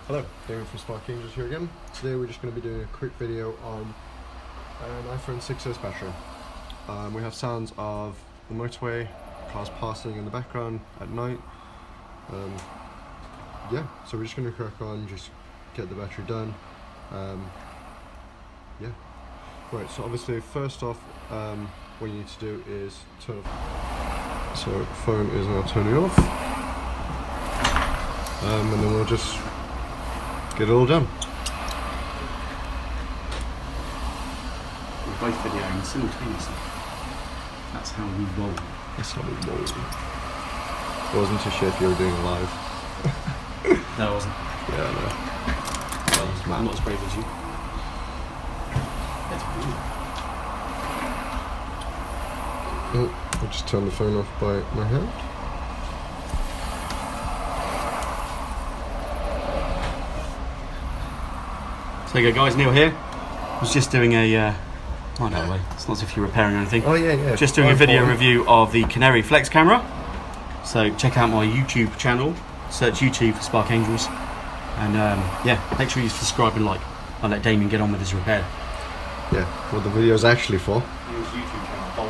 Hello, Damien from Spark Angels here again. Today we're just going to be doing a quick video on an iPhone 6s battery. We have sounds of the motorway, cars passing in the background at night. Yeah, so we're just going to crack on, just get the battery done. Yeah. Right, so obviously first off, what you need to do is turn off. So phone is now turning off. And then we'll just get it all done. We're both videoing simultaneously. That's how we roll. That's how we roll. I wasn't too sure if you were doing it live. No, I wasn't. Yeah, no. I'm not as brave as you. That's brilliant. Oh, I'll just turn the phone off by my hand. So there you go, guys. Neil here. I was just doing a. I don't know. It's not as if you're repairing anything. Oh yeah. Just doing a video review of the Kettering Flex camera. So check out my YouTube channel. Search YouTube for Spark Angels, and yeah, make sure you subscribe and like. I'll let Damien get on with his repair. Yeah, what the video's actually for. Neil's YouTube channel.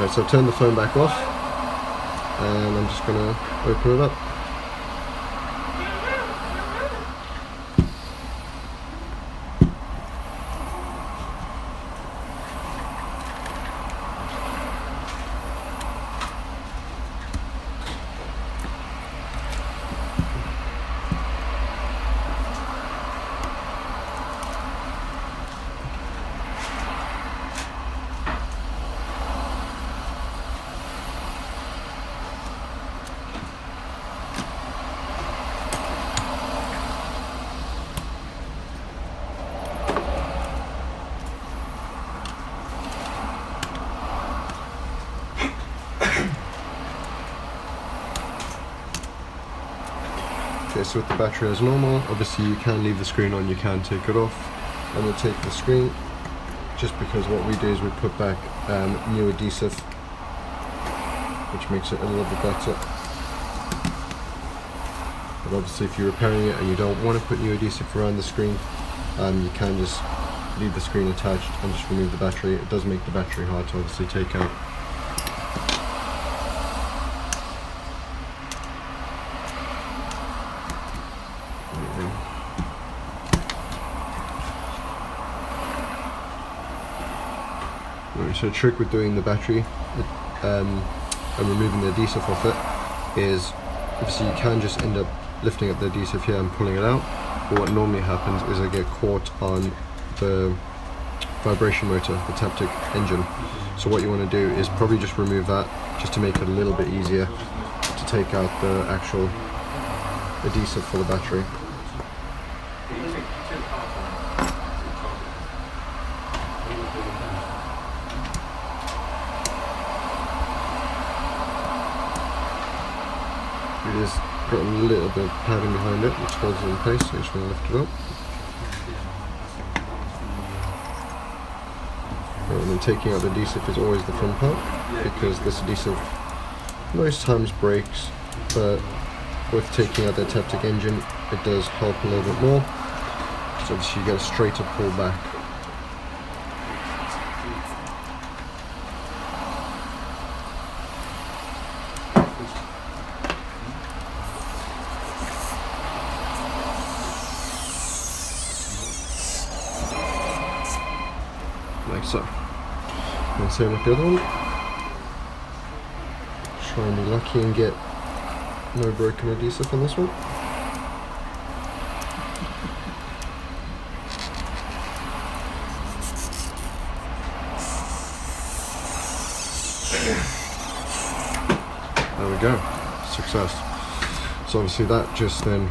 Right, so I've turned the phone back off, and I'm just gonna open it up. Okay, so with the battery as normal, obviously you can leave the screen on, you can take it off. I'm going to take the screen, just because what we do is we put back new adhesive, which makes it a little bit better. But obviously if you're repairing it and you don't want to put new adhesive around the screen, you can just leave the screen attached and just remove the battery. It does make the battery hard to obviously take out. So a trick with doing the battery and removing the adhesive off it is, obviously you can just end up lifting up the adhesive here and pulling it out, but what normally happens is I get caught on the vibration motor, the taptic engine. So what you want to do is probably just remove that, just to make it a little bit easier to take out the actual adhesive for the battery. It is got a little bit of padding behind it which holds it in place, so you just want to lift it up. And then taking out the adhesive is always the fun part, because this adhesive most times breaks, but with taking out the taptic engine it does help a little bit more, so obviously you get a straighter pull back. Like so. And same with the other one. Try and be lucky and get no broken adhesive on this one. There we go. Success. So obviously that just then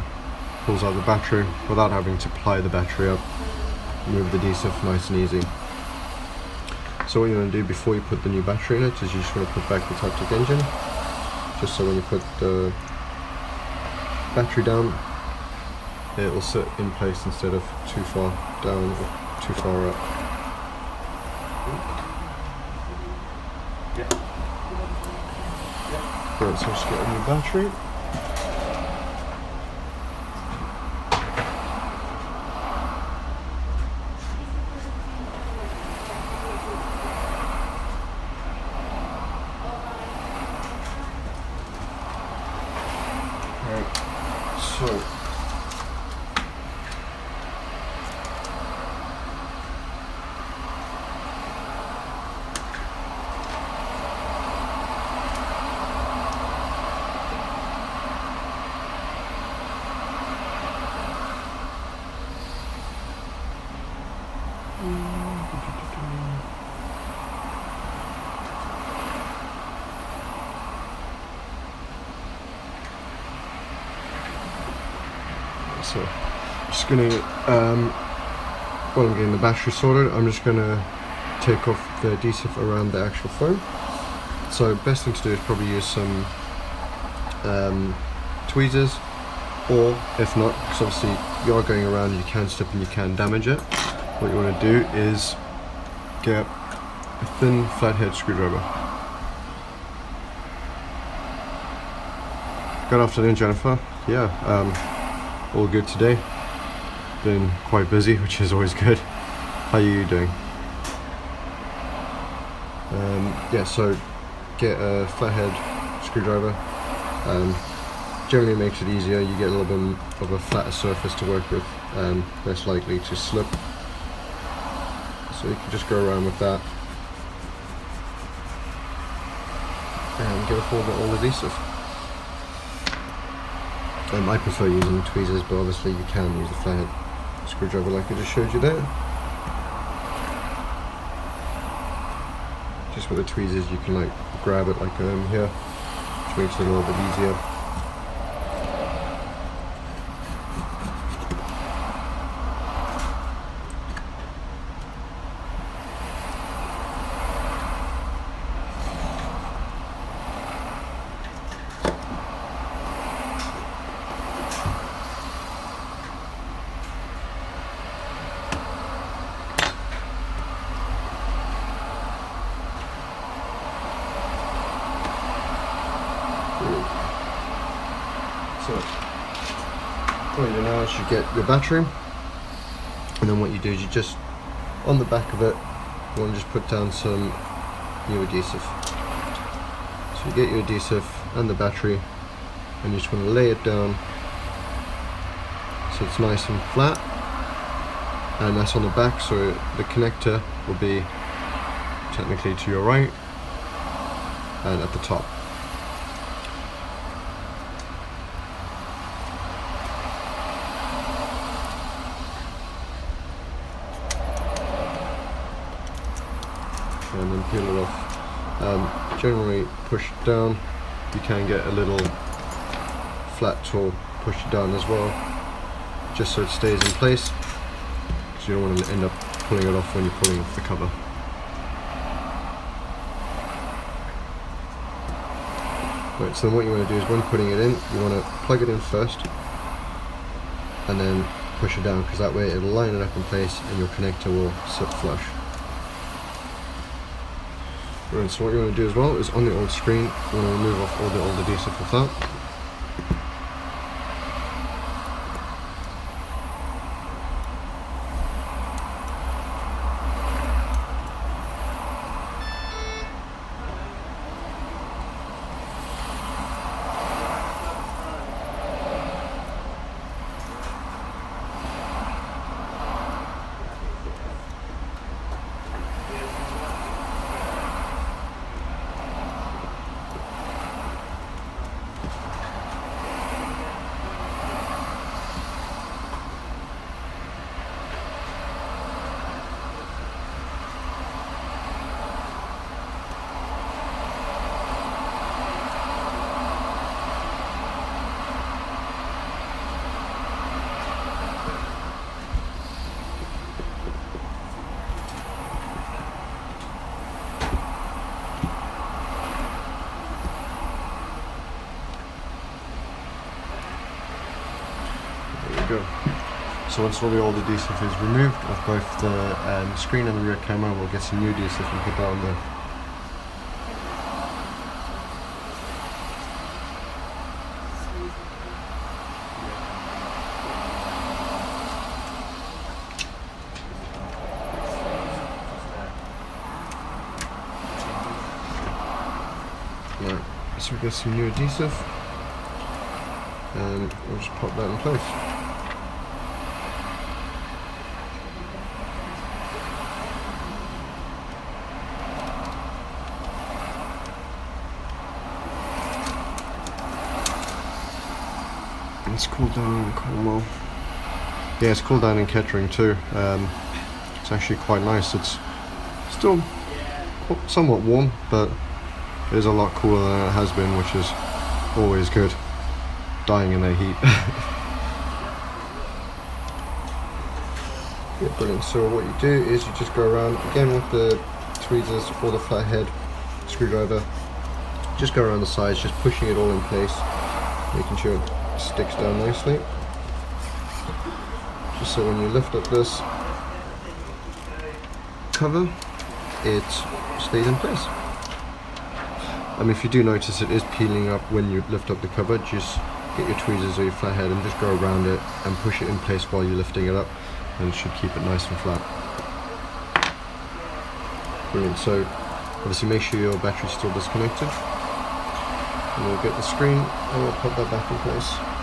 pulls out the battery without having to ply the battery up. Remove the adhesive nice and easy. So what you want to do before you put the new battery in it is you just want to put back the taptic engine, just so when you put the battery down it will sit in place instead of too far down or too far up. Right, so let's get a new battery. So just gonna, while I'm getting the battery sorted, I'm just gonna take off the adhesive around the actual phone. So best thing to do is probably use some tweezers, or if not, because obviously you are going around, you can slip and you can damage it. What you want to do is get a thin flathead screwdriver. Good afternoon, Jennifer. Yeah, all good today. Been quite busy, which is always good. How are you doing? Yeah, so get a flathead screwdriver. Generally makes it easier. You get a little bit of a flatter surface to work with, less likely to slip. So you can just go around with that and get a hold of all adhesive. I prefer using tweezers, but obviously you can use the flathead screwdriver like I just showed you there. Just with the tweezers you can like grab it like here, which makes it a little bit easier. So what you do now is you get your battery, and then what you do is you just, on the back of it, you want to just put down some new adhesive. So you get your adhesive and the battery, and you just want to lay it down so it's nice and flat, and that's on the back, so the connector will be technically to your right and at the top. And then peel it off. Generally push it down. You can get a little flat tool, push it down as well, just so it stays in place, because you don't want to end up pulling it off when you're pulling off the cover. Right, so then what you want to do is when putting it in, you want to plug it in first and then push it down, because that way it'll line it up in place and your connector will sit flush. Right, so what you want to do as well is on the old screen, you want to remove off all the old adhesive with that. Go. So once all the old adhesive is removed off both the screen and the rear camera, we'll get some new adhesive and put that on there. Right, so we get some new adhesive. and we'll just pop that in place. It's cooled down in Cornwall. Yeah, it's cooled down in Kettering too. It's actually quite nice. It's still somewhat warm, but it is a lot cooler than it has been, which is always good. Dying in the heat. Yeah, brilliant. So what you do is you just go around again with the tweezers or the flathead screwdriver. Just go around the sides, just pushing it all in place, making sure it sticks down nicely. Just so when you lift up this cover, it stays in place. If you do notice it is peeling up when you lift up the cover, just get your tweezers or your flathead and just go around it and push it in place while you're lifting it up, and it should keep it nice and flat. Brilliant. So obviously make sure your battery's still disconnected, and we'll get the screen and we'll put that back in place.